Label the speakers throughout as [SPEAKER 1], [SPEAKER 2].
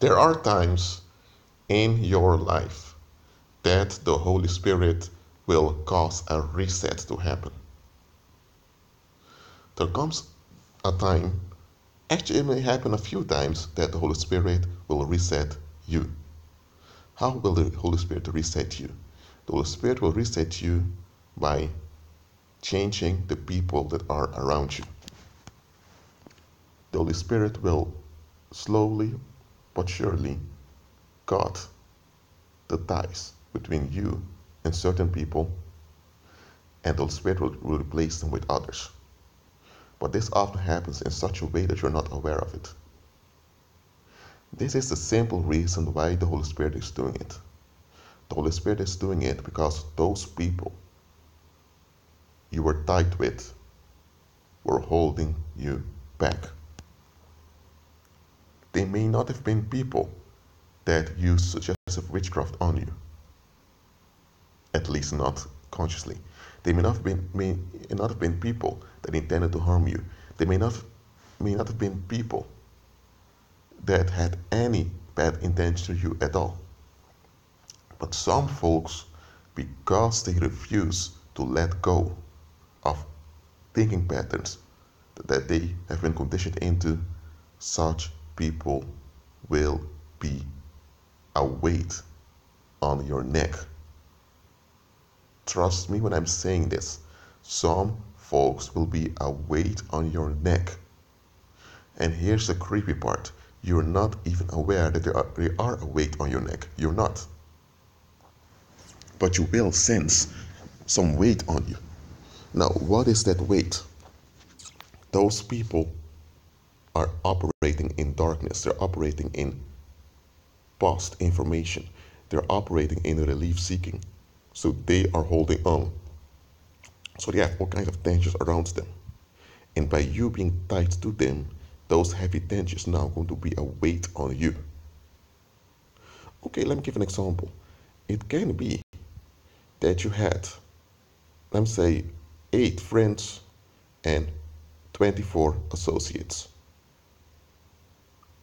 [SPEAKER 1] There are times in your life that the Holy Spirit will cause a reset to happen. There comes a time, actually it may happen a few times, that the Holy Spirit will reset you. How will the Holy Spirit reset you? The Holy Spirit will reset you by changing the people that are around you. The Holy Spirit will slowly but surely cut the ties between you and certain people, and the Holy Spirit will replace them with others. But this often happens in such a way that you're not aware of it. This is the simple reason why the Holy Spirit is doing it. The Holy Spirit is doing it because those people you were tied with were holding you back. They may not have been people that used suggestive witchcraft on you, at least not consciously. They may not have been people that intended to harm you. They may not have been people that had any bad intention to you at all. But some folks, because they refuse to let go of thinking patterns that they have been conditioned into, such people will be a weight on your neck. Trust me when I'm saying this. Some folks will be a weight on your neck. And here's the creepy part. You're not even aware that they are a weight on your neck. You're not. But you will sense some weight on you. Now, what is that weight? Those people are operating in darkness. They're operating in past information. They're operating in relief seeking. So they are holding on. So they have all kinds of tensions around them. And by you being tied to them, those heavy tensions now going to be a weight on you. Okay, let me give an example. It can be that you had, let me say, 8 friends and 24 associates.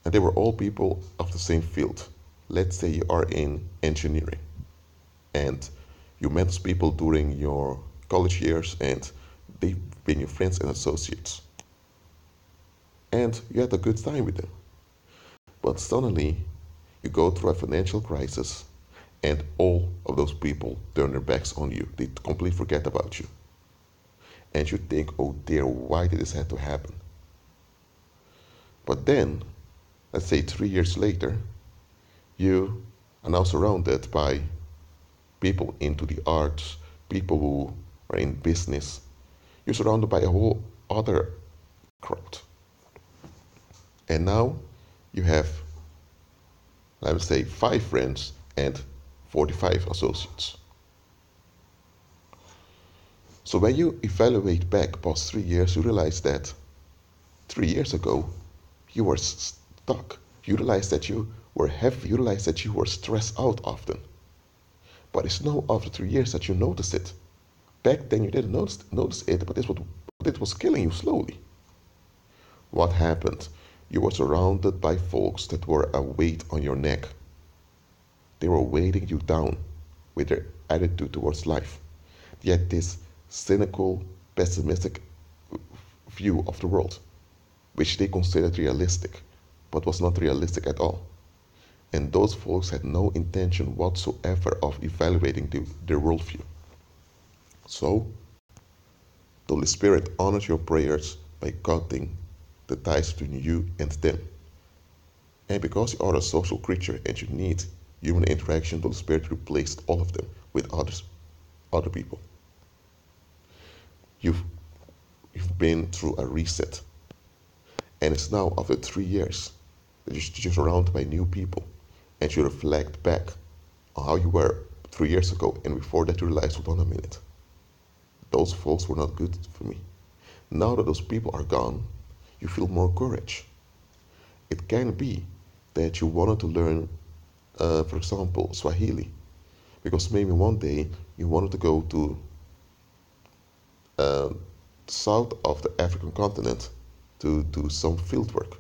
[SPEAKER 1] And they were all people of the same field. Let's say you are in engineering. And you met those people during your college years and they've been your friends and associates. And you had a good time with them. But suddenly, you go through a financial crisis and all of those people turn their backs on you. They completely forget about you. And you think, oh dear, why did this have to happen? But then, let's say 3 years later, you are now surrounded by people into the arts, people who are in business. You're surrounded by a whole other crowd. And now you have, let me say, 5 friends and 45 associates. So when you evaluate back past 3 years, you realize that 3 years ago, you were stuck. You realize that you were heavy. You realize that you were stressed out often. But it's now after 3 years that you notice it. Back then you didn't notice it, but it was killing you slowly. What happened? You were surrounded by folks that were a weight on your neck. They were weighting you down with their attitude towards life. Yet this cynical, pessimistic view of the world, which they considered realistic, but was not realistic at all. And those folks had no intention whatsoever of evaluating their worldview. So, the Holy Spirit honors your prayers by cutting the ties between you and them. And because you are a social creature and you need human interaction, the Holy Spirit replaced all of them with other people. You've been through a reset. And it's now after 3 years that you're surrounded by new people and you reflect back on how you were 3 years ago, and before that you realize, hold on a minute, those folks were not good for me. Now that those people are gone, you feel more courage. It can be that you wanted to learn, for example, Swahili, because maybe one day you wanted to go to south of the African continent to do some field work.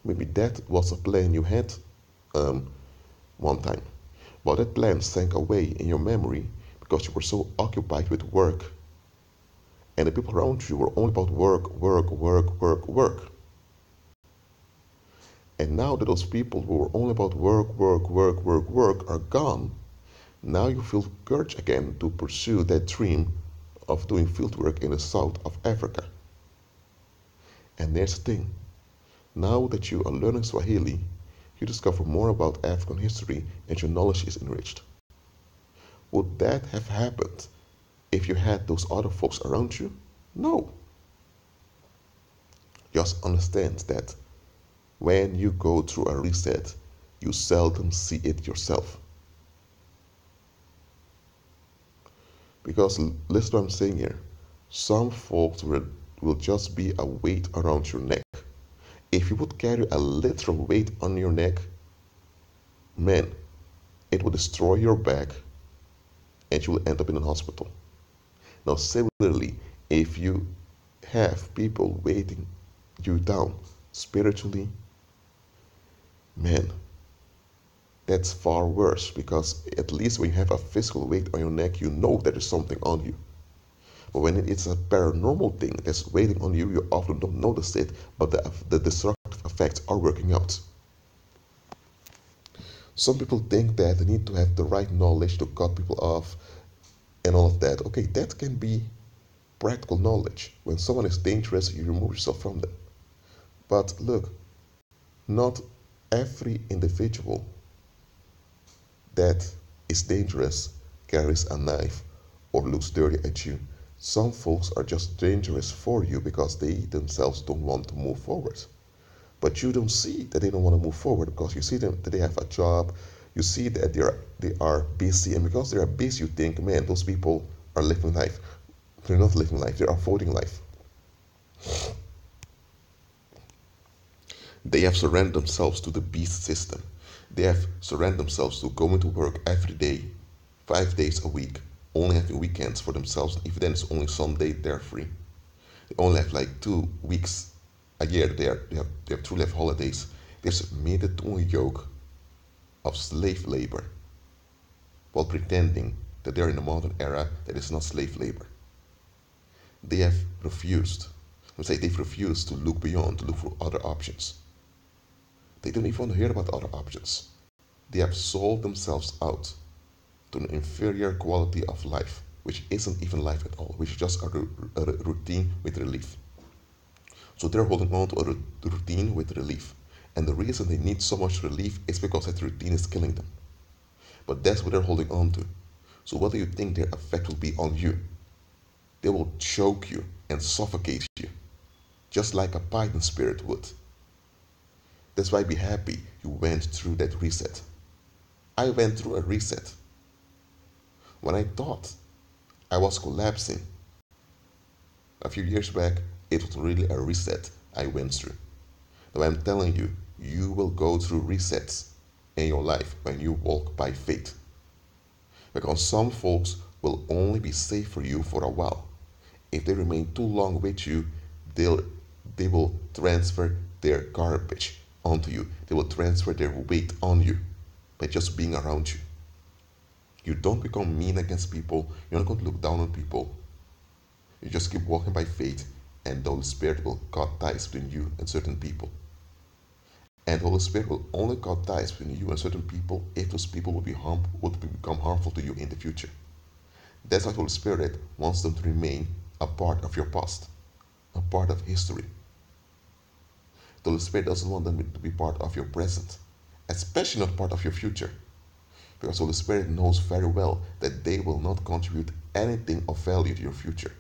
[SPEAKER 1] Maybe that was a plan you had, um, one time. But that plan sank away in your memory because you were so occupied with work. And the people around you were only about work, work, work, work, work. And now that those people who were only about work, work, work, work, work are gone, now you feel courage again to pursue that dream of doing fieldwork in the south of Africa. And there's the thing. Now that you are learning Swahili, you discover more about African history and your knowledge is enriched. Would that have happened if you had those other folks around you? No. Just understand that when you go through a reset, you seldom see it yourself. Because listen to what I'm saying here. Some folks will just be a weight around your neck. If you would carry a literal weight on your neck, man, it will destroy your back and you will end up in a hospital. Now, similarly, if you have people weighting you down spiritually, man, that's far worse because at least when you have a physical weight on your neck, you know there is something on you. But when it's a paranormal thing that's waiting on you, you often don't notice it, but the destructive effects are working out. Some people think that they need to have the right knowledge to cut people off and all of that. Okay, that can be practical knowledge. When someone is dangerous, you remove yourself from them. But look, not every individual that is dangerous carries a knife or looks dirty at you. Some folks are just dangerous for you because they themselves don't want to move forward. But you don't see that they don't want to move forward because you see them that they have a job, you see that they are busy, and because they are busy, you think, man, those people are living life. They're not living life, they are avoiding life. They have surrendered themselves to the beast system. They have surrendered themselves to going to work every day, 5 days a week, only having weekends for themselves. Even then, it's only Sunday they're free. They only have like 2 weeks a year. They have truly have holidays. They're submitted to a yoke of slave labor while pretending that they're in a modern era that is not slave labor. They have refused. They've refused to look beyond, to look for other options. They don't even want to hear about other options. They have sold themselves out to an inferior quality of life, which isn't even life at all, which is just a routine with relief. So they're holding on to a routine with relief. And the reason they need so much relief is because that routine is killing them. But that's what they're holding on to. So what do you think their effect will be on you? They will choke you and suffocate you, just like a python spirit would. That's why be happy you went through that reset. I went through a reset. When I thought I was collapsing a few years back, it was really a reset I went through. Now I'm telling you, you will go through resets in your life when you walk by faith. Because some folks will only be safe for you for a while. If they remain too long with you, they will transfer their garbage onto you. They will transfer their weight on you by just being around you. You don't become mean against people. You're not going to look down on people. You just keep walking by faith, and the Holy Spirit will cut ties between you and certain people. And the Holy Spirit will only cut ties between you and certain people if those people would become harmful to you in the future. That's why the Holy Spirit wants them to remain a part of your past, a part of history. The Holy Spirit doesn't want them to be part of your present, especially not part of your future. Because the Holy Spirit knows very well that they will not contribute anything of value to your future.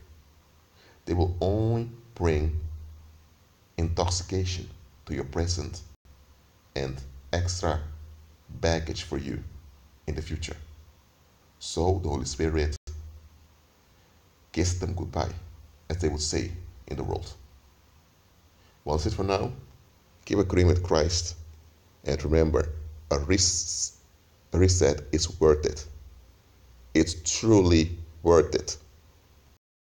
[SPEAKER 1] They will only bring intoxication to your present and extra baggage for you in the future. So the Holy Spirit kissed them goodbye, as they would say in the world. Well, that's it for now. Keep agreeing with Christ, and remember, a reset is worth it. It's truly worth it.